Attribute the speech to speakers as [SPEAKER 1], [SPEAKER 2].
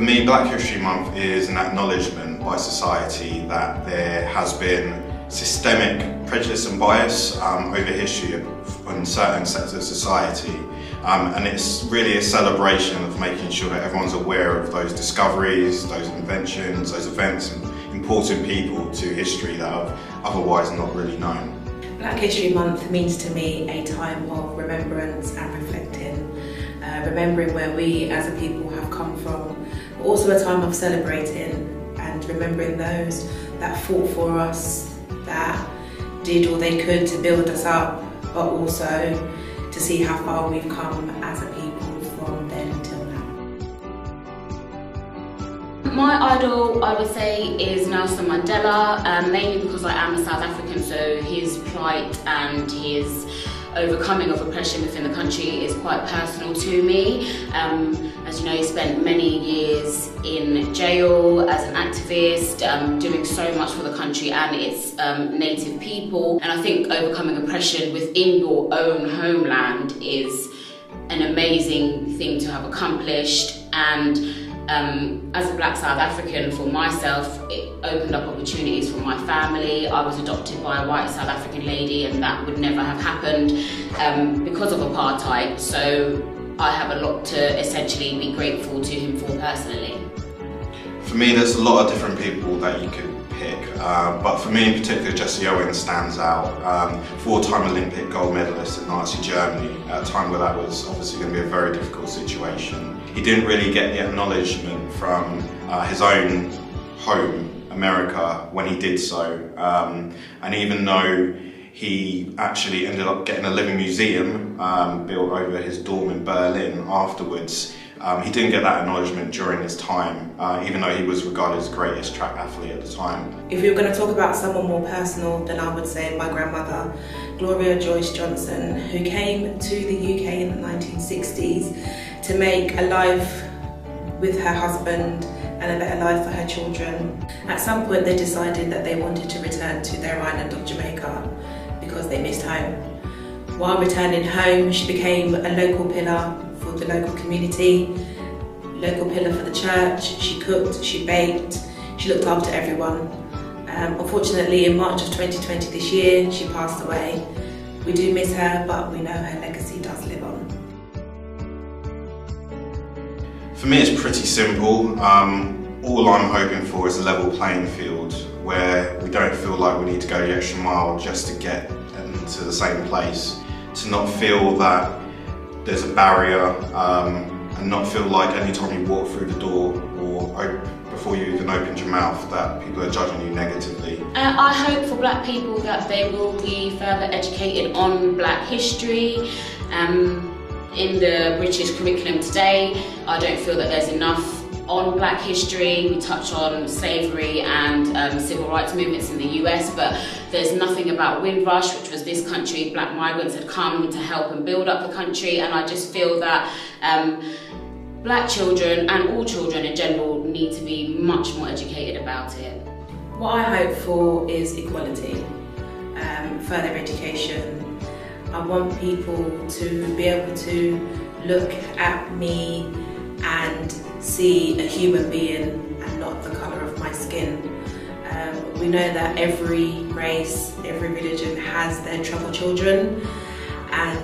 [SPEAKER 1] For me, Black History Month is an acknowledgement by society that there has been systemic prejudice and bias over history on certain sectors of society. And it's really a celebration of making sure that everyone's aware of those discoveries, those inventions, those events and important people to history that have otherwise not really known.
[SPEAKER 2] Black History Month means to me a time of remembrance and reflecting, remembering where we as a people have come from, but also a time of celebrating and remembering those that fought for us, that did all they could to build us up, but also to see how far we've come as a people from then till now.
[SPEAKER 3] My idol, I would say, is Nelson Mandela, mainly because I am a South African, so his plight and his overcoming of oppression within the country is quite personal to me. As you know, he spent many years in jail as an activist, doing so much for the country and its native people. And I think overcoming oppression within your own homeland is an amazing thing to have accomplished. And as a Black South African, for myself, it opened up opportunities for my family. I was adopted by a white South African lady, and that would never have happened because of apartheid. So I have a lot to essentially be grateful to him for personally.
[SPEAKER 1] For me, there's a lot of different people that you could pick, but for me in particular, Jesse Owens stands out. Four-time Olympic gold medalist in Nazi Germany, at a time where that was obviously going to be a very difficult situation. He didn't really get the acknowledgement from his own home, America, when he did so. And even though he actually ended up getting a living museum built over his dorm in Berlin afterwards, he didn't get that acknowledgement during his time, even though he was regarded as the greatest track athlete at the time.
[SPEAKER 2] If we were going to talk about someone more personal, then I would say my grandmother, GLORIA Joyce Johnson, who came to the UK in the 1960s to make a life with her husband and a better life for her children. At some point they decided that they wanted to return to their island of Jamaica because they missed home. While returning home, she became a local pillar for the local community, local pillar for the church. She cooked, she baked, she looked after everyone. Unfortunately, in March of 2020 this year, she passed away. We do miss her, but we know her legacy does live on.
[SPEAKER 1] For me, it's pretty simple. All I'm hoping for is a level playing field where we don't feel like we need to go the extra mile just to get into the same place. To not feel that there's a barrier and not feel like any time you walk through the door or before you even opened your mouth that people are judging you negatively.
[SPEAKER 3] I hope for Black people that they will be further educated on Black history. In the British curriculum today, I don't feel that there's enough on Black history. We touch on slavery and civil rights movements in the US, but there's nothing about Windrush, which was this country. Black migrants had come to help and build up the country, and I just feel that Black children and all children in general need to be much more educated about it.
[SPEAKER 2] What I hope for is equality, further education. I want people to be able to look at me and see a human being and not the colour of my skin. We know that every race, every religion has their troubled children, and